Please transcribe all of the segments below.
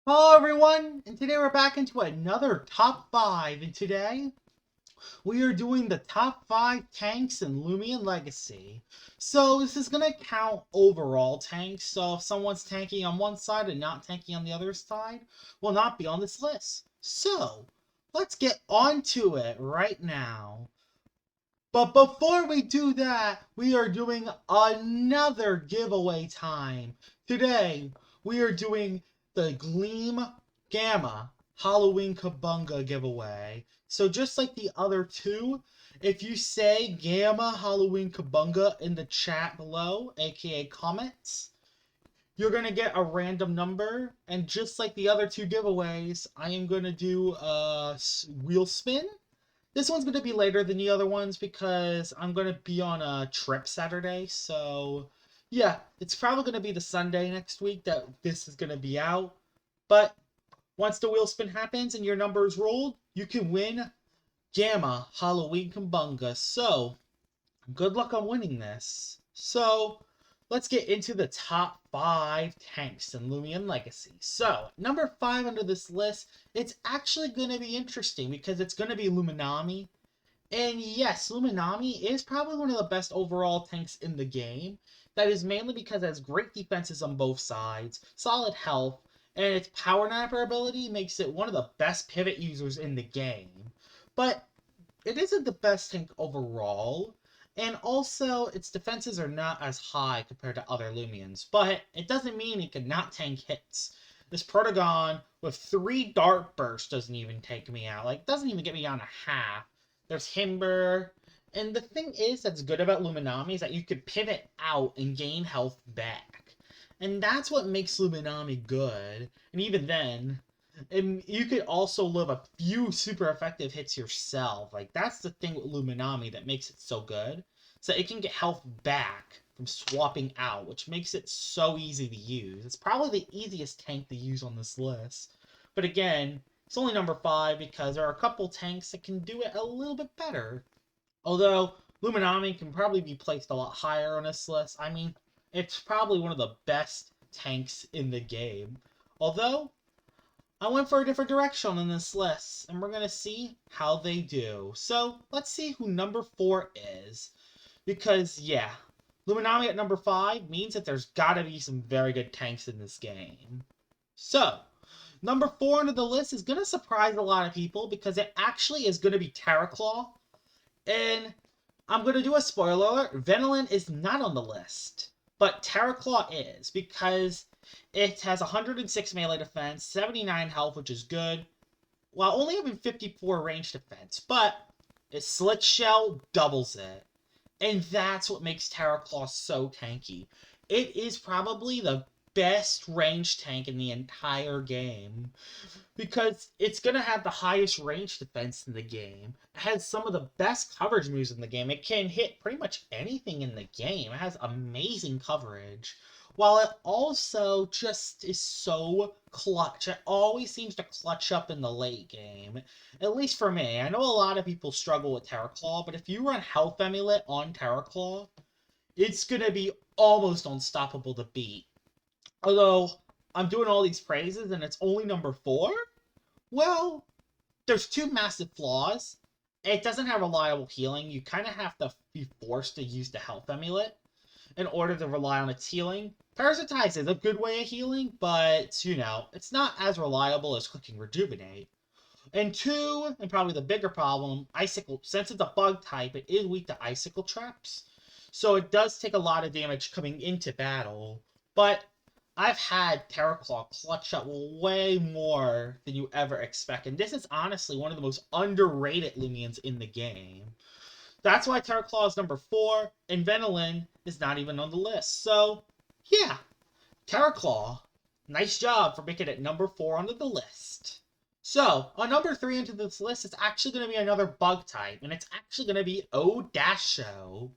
Hello everyone, and today we're back into another top 5, and today we are doing the top 5 tanks in Loomian Legacy. So this is going to count overall tanks, so if someone's tanking on one side and not tanking on the other side, will not be on this list. So, let's get on to it right now. But before we do that, we are doing another giveaway time. Today, we are doing the Gamma Halloween Kabunga giveaway. So just like the other two, if you say Gamma Halloween Kabunga in the chat below, aka comments, you're going to get a random number. And just like the other two giveaways, I am going to do a wheel spin. This one's going to be later than the other ones because I'm going to be on a trip Saturday. So, yeah, it's probably going to be the Sunday next week that this is going to be out. But once the wheel spin happens and your number is rolled, you can win Gamma Halloween Kabunga. So, good luck on winning this. So, let's get into the top 5 tanks in Loomian Legacy. So, number 5 under this list, it's actually going to be interesting because it's going to be Illuminati. And yes, Illuminati is probably one of the best overall tanks in the game. That is mainly because it has great defenses on both sides, solid health, and its power napper ability makes it one of the best pivot users in the game. But it isn't the best tank overall. And also, its defenses are not as high compared to other Loomians, but it doesn't mean it cannot tank hits. This Protagon with 3 Dart Bursts doesn't even take me out. Like, doesn't even get me down to half. There's Himber. And the thing is that's good about Luminami is that you could pivot out and gain health back. And that's what makes Luminami good. And even then, and you could also live a few super effective hits yourself. Like, that's the thing with Luminami that makes it so good. So it can get health back from swapping out, which makes it so easy to use. It's probably the easiest tank to use on this list. But again, it's only number 5 because there are a couple tanks that can do it a little bit better. Although, Luminami can probably be placed a lot higher on this list. I mean, it's probably one of the best tanks in the game. Although, I went for a different direction in this list, and we're going to see how they do. So, let's see who number 4 is. Because, yeah, Luminami at number 5 means that there's got to be some very good tanks in this game. So, number 4 under the list is going to surprise a lot of people because it actually is going to be terrorclaw. And I'm going to do a spoiler alert, Venilin is not on the list. But terrorclaw is because it has 106 melee defense, 79 health, which is good, while only having 54 range defense. But its Slit Shell doubles it. And that's what makes terrorclaw so tanky. It is probably the best range tank in the entire game because it's going to have the highest range defense in the game. It has some of the best coverage moves in the game. It can hit pretty much anything in the game. It has amazing coverage. While it also just is so clutch. It always seems to clutch up in the late game. At least for me. I know a lot of people struggle with terrorclaw, but if you run Health Amulet on terrorclaw, it's going to be almost unstoppable to beat. Although, I'm doing all these praises and it's only number 4? Well, there's 2 massive flaws. It doesn't have reliable healing. You kind of have to be forced to use the Health Amulet in order to rely on its healing. Parasitize is a good way of healing, but, you know, it's not as reliable as clicking Rejuvenate. And 2, and probably the bigger problem, Icicle. Since it's a bug type, it is weak to Icicle traps. So it does take a lot of damage coming into battle. But I've had terrorclaw clutch up way more than you ever expect. And this is honestly one of the most underrated Loomians in the game. That's why terrorclaw is number 4, and Venilin is not even on the list. So, yeah, terrorclaw, nice job for making it number 4 under the list. So, on number 3 into this list, it's actually going to be another bug type, and it's actually going to be Odasho.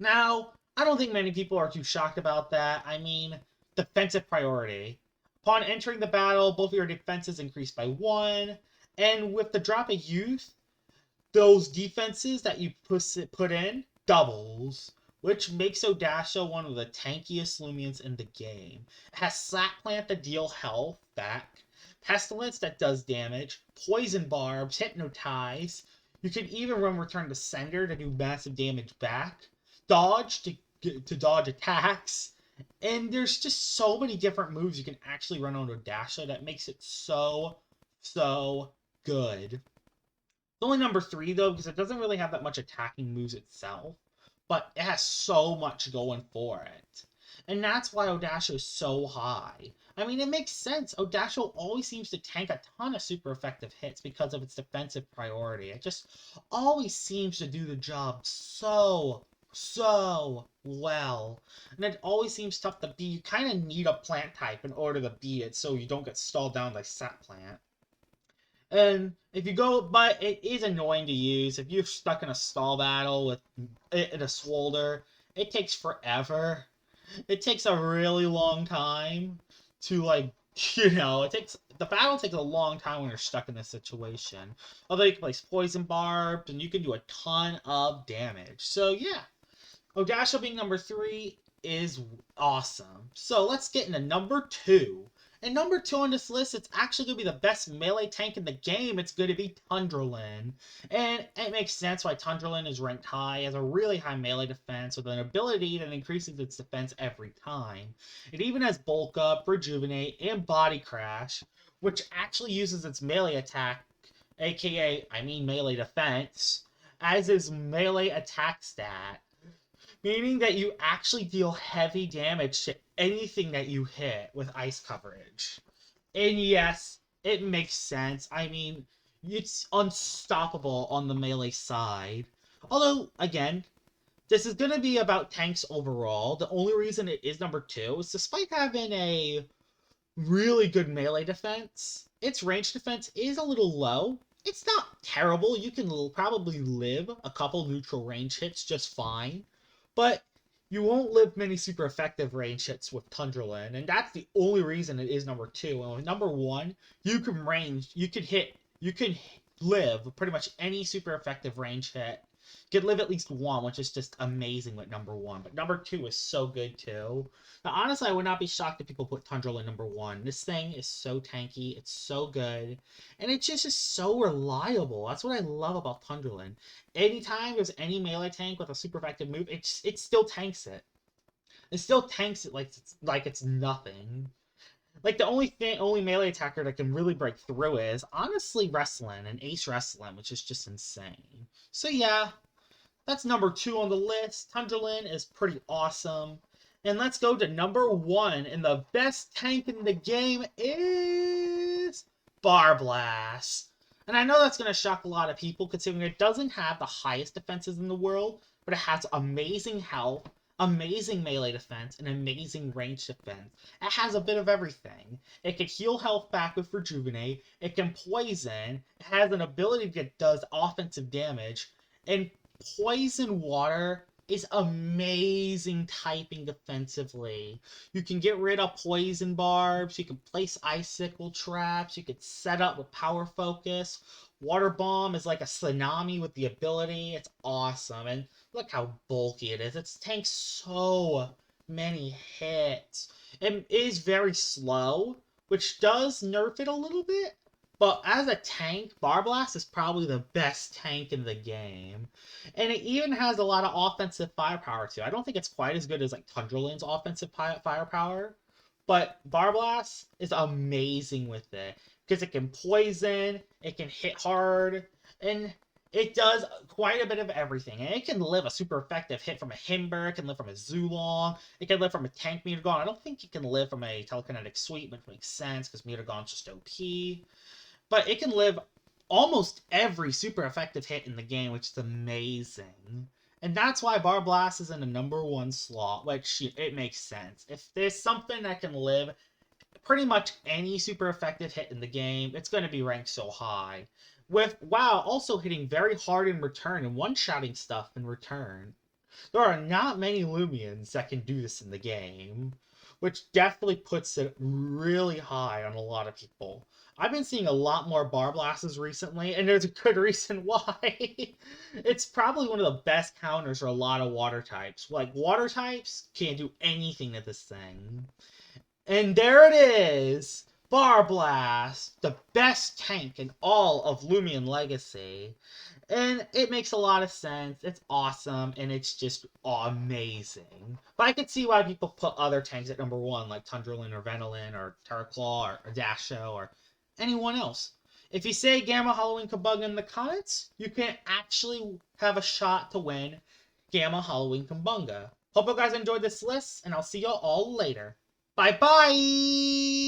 Now, I don't think many people are too shocked about that. I mean, defensive priority. Upon entering the battle, both of your defenses increase by 1, and with the drop of youth, those defenses that you put in doubles, which makes Odasho one of the tankiest Loomians in the game. It has Slap Plant to deal health, back. Pestilence that does damage. Poison Barbs, Hypnotize. You can even run Return to Sender to do massive damage back. Dodge to dodge attacks. And there's just so many different moves you can actually run on Odasho that makes it so good. It's only number 3 though, because it doesn't really have that much attacking moves itself, but it has so much going for it. And that's why Odasho is so high. I mean, it makes sense. Odasho always seems to tank a ton of super effective hits because of its defensive priority. It just always seems to do the job so well. And it always seems tough to beat. You kind of need a plant type in order to beat it so you don't get stalled down by Sap Plant. And if you go, but it is annoying to use. If you're stuck in a stall battle with it in a Swolder, it takes forever. It takes a really long time to, like, the battle takes a long time when you're stuck in this situation. Although you can place Poison Barbs, and you can do a ton of damage. So, yeah. Odasho being number 3 is awesome. So, let's get into number 2. And number 2 on this list, it's actually going to be the best melee tank in the game. It's going to be Tundralin. And it makes sense why Tundralin is ranked high. It has a really high melee defense with an ability that increases its defense every time. It even has Bulk Up, Rejuvenate, and Body Crash, which actually uses its melee attack, aka, melee defense, as its melee attack stat. Meaning that you actually deal heavy damage to anything that you hit with ice coverage. And yes, it makes sense. I mean, it's unstoppable on the melee side. Although, again, this is going to be about tanks overall. The only reason it is number 2 is despite having a really good melee defense, its range defense is a little low. It's not terrible. You can probably live a couple neutral range hits just fine. But you won't live many super effective range hits with Tundralin, and that's the only reason it is number 2. And with number 1, you can live pretty much any super effective range hit. You could live at least 1, which is just amazing with number 1. But number 2 is so good too. Now, honestly, I would not be shocked if people put Tundralin number 1. This thing is so tanky, it's so good, and it just is so reliable. That's what I love about Tundralin. Anytime there's any melee tank with a super effective move, it still tanks it. It still tanks it like it's nothing. Like, the only melee attacker that can really break through is, honestly, Wrestling and Ace Wrestling, which is just insane. So yeah, that's number 2 on the list. Tundralin is pretty awesome. And let's go to number 1, and the best tank in the game is Barblast. And I know that's going to shock a lot of people, considering it doesn't have the highest defenses in the world, but it has amazing health, amazing melee defense, and amazing range defense. It has a bit of everything. It can heal health back with Rejuvenate, it can poison, it has an ability that does offensive damage, and Poison Water is amazing typing defensively. You can get rid of Poison Barbs, you can place Icicle traps, you can set up with Power Focus. Water Bomb is like a tsunami with the ability. It's awesome. And look how bulky it is. It tanks so many hits. It is very slow, which does nerf it a little bit. But as a tank, Barblast is probably the best tank in the game. And it even has a lot of offensive firepower too. I don't think it's quite as good as like Tundralin's offensive firepower. But Barblast is amazing with it. Because it can poison, it can hit hard, and it does quite a bit of everything. And it can live a super effective hit from a Himber, it can live from a Zulong, it can live from a Tank Mutagon. I don't think it can live from a Telekinetic Sweep, which makes sense because Mutagon's just OP. But it can live almost every super effective hit in the game, which is amazing. And that's why Barblast is in the number 1 slot, which it makes sense. If there's something that can live pretty much any super effective hit in the game, it's going to be ranked so high. While also hitting very hard in return and one-shotting stuff in return. There are not many Loomians that can do this in the game, which definitely puts it really high on a lot of people. I've been seeing a lot more Barblasts recently, and there's a good reason why. It's probably one of the best counters for a lot of water types. Like, water types can't do anything to this thing. And there it is! Barblast, the best tank in all of Loomian Legacy. And it makes a lot of sense. It's awesome, and it's just amazing. But I could see why people put other tanks at number one, like Tundralin or Venilin or terrorclaw or Dasho or anyone else. If you say Gamma HW Kabunga in the comments, you can actually have a shot to win Gamma HW Kabunga. Hope you guys enjoyed this list, and I'll see y'all all later. Bye-bye!